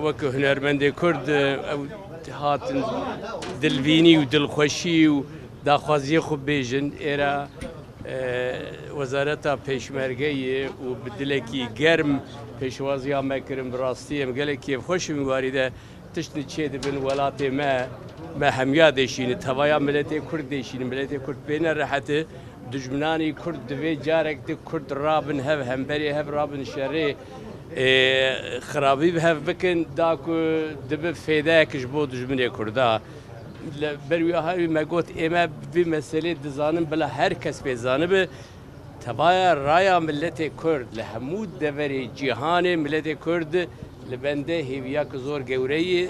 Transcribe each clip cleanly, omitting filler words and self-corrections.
وەکو هونەرمەندێ کورد ئەو هاتن دڵبینی و دڵخۆشی و داخوازیە خوب بێژن ئێرە وەزارەتە پێشمەرگەیە و بدلێکی گەرم پێشوازیان مەکردم بڕاستی ئەم گەلێکی خۆشم واریدە تشتنی چێ دەبن وڵاتێ مە هەمیا دەشینە تەوایا ملەتێ کورد دەشینە ملەتێ کورد پێنە ڕەحەتە دژمنانی کورد دەوێ جارێک کورد ڕابن هەv هەمبەرێ هەv ڕابن شەڕێ خراپی هەv بکن داکو دەبێ فێدایەکش بۆ دژمنێ کووردا بەروی هاوی مەگوت ئێمە بێ مەسەلێ دەزانم بەلا هەر کەس پێزانە بێ تەبایە ڕایا ملەتێ کورد لە هەموو دەڤەرێ جیهانێ ملەتێ کورد لە بەندە هێویاکە زۆر گەورەیە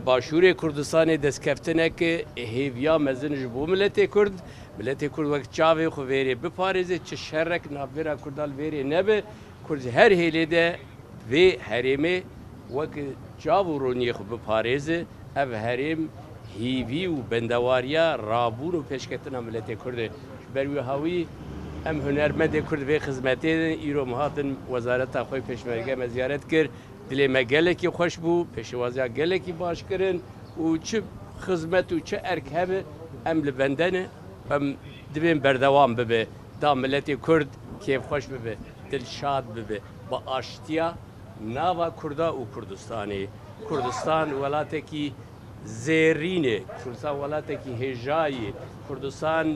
باشوورێ کوردستانê destkeftîneke hêviya mezin ji bo miletê Kurd miletê Kurd wek çavê xwe vêrê biparêze çi şerrek navbêra Kurdan vêrê nebe Kurd her hêlê de vê herêmê wek çav û roniyê xwe biparêze ev herêm hêvî û bendewariya rabûn û pêşketina miletê Kurd e ber wî hawî em hunermendê Kurd vê xizmetê îro hatin wezareta xwe pêşmerge me ziyaret kir dilê me gelekî xweş bû pêşwaziya gelekî baş kirin û çi xizmet û çi erk hebe em li bendene em divên berdewam bibe da miletê Kurd kêfxweş bibe dilşad bibe bi aştiya nava Kurda û Kurdistanê Kurdistan welatekî zêrînê Kurdistan welatekî hêjayê Kurdistan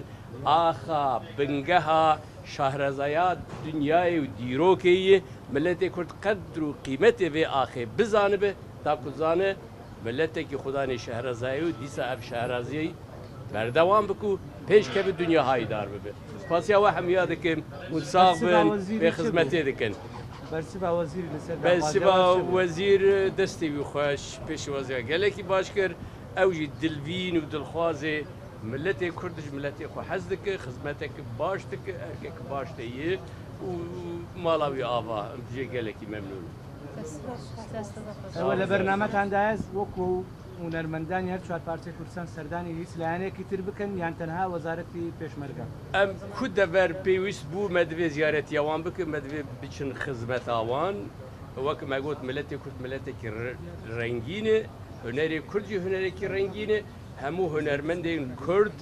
axa bingeha şahrezaya dünyayê û dîrokê ye milletê Kurd qedr û qîmetê vê axê bizanibe ta ku zane milletekî xudanê şehrezayê û dîsa ev şehraziyê berdewam bikû pêşkevî dünya hayîdar bibe spasiya we hemiya dikim û sağ bin vê xizmetê dikin bersiva wezîr destê wî xweş pêşwaziya gelekî baş kir ew jî dilvîn û dilxwazê milletê Kurd ji milletê xwe hez dike xizmetekî baş dike erkekî baş de ye û mala wî ava em jê gelekî memnûn ew li bernametan de ez wekû hunermendan her çar parçe Kurdistan serdanî hîs lehanekî tir bikin yan tenha wezaretî pêşmerge em ku dever pêwîst bû me divê ziyaretiya wan bikin me divê biçin xizmeta wan wek me got milletê Kurd milletekî rengîn e hunerê Kurd jî hunerekî rengîn e hemû hunermendên Kurd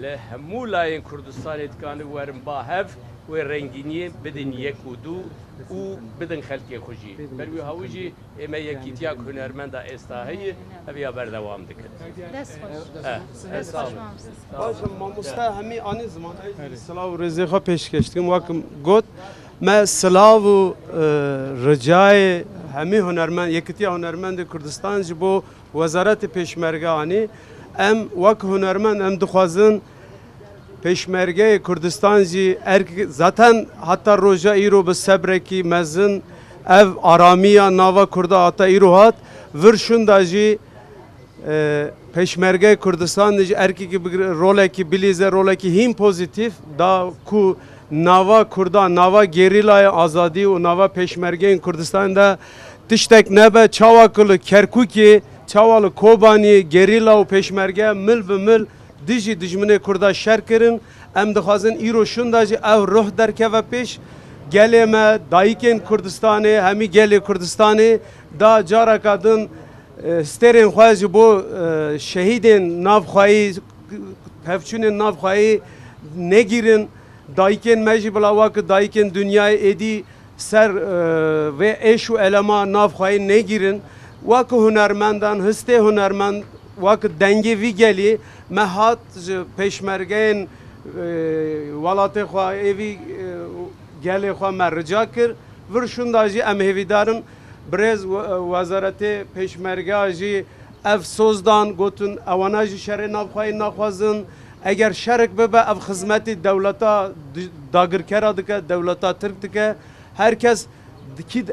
li hemû layên Kurdistanê dikane werin ba hev wê rengîniyê bidin yek û du û bidin xelkê xwe jî ber wî hawî jî ême yekîtiya hunermenda êsta heye ev ya berdewam dikin mamosta hemî anî ziman silav û rêzê xwe pêşkeştikim wekim got me silav û ricayê hemî hunermend yekîtiya hunermendê Kurdistan ji bo wezaretê pêşmerge anî em wek hunermend em dixwazin pêşmergeyê Kurdistan jî zaten heta roja îro bi sebrekî mezin ev aramiya nava Kurda heta îro hat vir şunda jî pêşmergeyê Kurdistan jî erkekî rolekî bilîze rolekî hîn pozîtîv da ku nava Kurda nava gerîlaya azadî û nava pêşmergeyên Kurdistan de tiştek nebe çawa kılı Kerkûkê çawalı Kobanî gerîla û pêşmerge mil bi mil dijî dijminê Kurda şer kirin em dixwazin îro şunda jî ev ruh derkeve pêş gelê me dayîkên Kurdistanê hemî gelê Kurdistanê da careka din sterên xwe ji bo şehîdên navxwayî pevçûnên navxwayî negîrin dayîkên me jî bila wek dayîkên dunyayê êdî ser vê êş û elema navxwayî negîrin wek hunermendan histê hunermend wek dengê vî gelî me hat ji pêşmergeyên welatê xwe êvî gelê xwe me rica kir vir şunda jî em hêvîdarin birêz wezaretê pêşmergeya jî ev sozdan gotin ewana jî şerê navxwayî naxwazin eger şerek bibe ev xizmetê dewleta dagirkera dike dewleta Tirk dike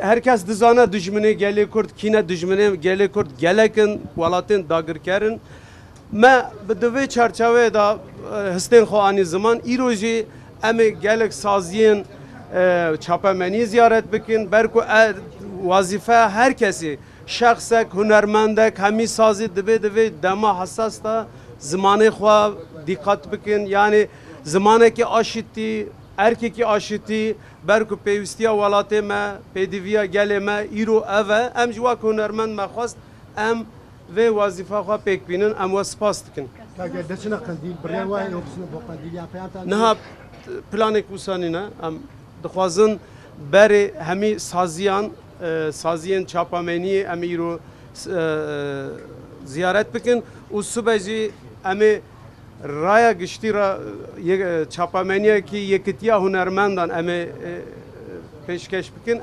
herkes dizane dijminê gelê Kurd kîne dijminê gelê Kurd gelekin welatên dagirkerin me bi divê çerçeveyê da histên xwe anî ziman îro jî em ê gelek saziyên çapemenî ziyaret bikin ber ku wazîfe her kesî şahsek hunermendek hemi sazı dibe dema hassas da zamanı xwa dikkat bikin yani zamaneki aşiti erkeki aşiti berku peyvistiya welatê me pêdiviya gelê me îro ev e em ji wak hunermend me xwast em vê wazîfa xwe pêk bînin em we spas dikin. Kage desina qandîl birê wayê opsina bo qandîliya peyan Niha planek wîsanî ne em dixwazin berê hemî saziyan saziyên çapameniyê em îro ziyaret bikin û sibe jî em ê raya giştî ra çapaменiyekî yekitiya hunermendan em ê pêşkeş bikin.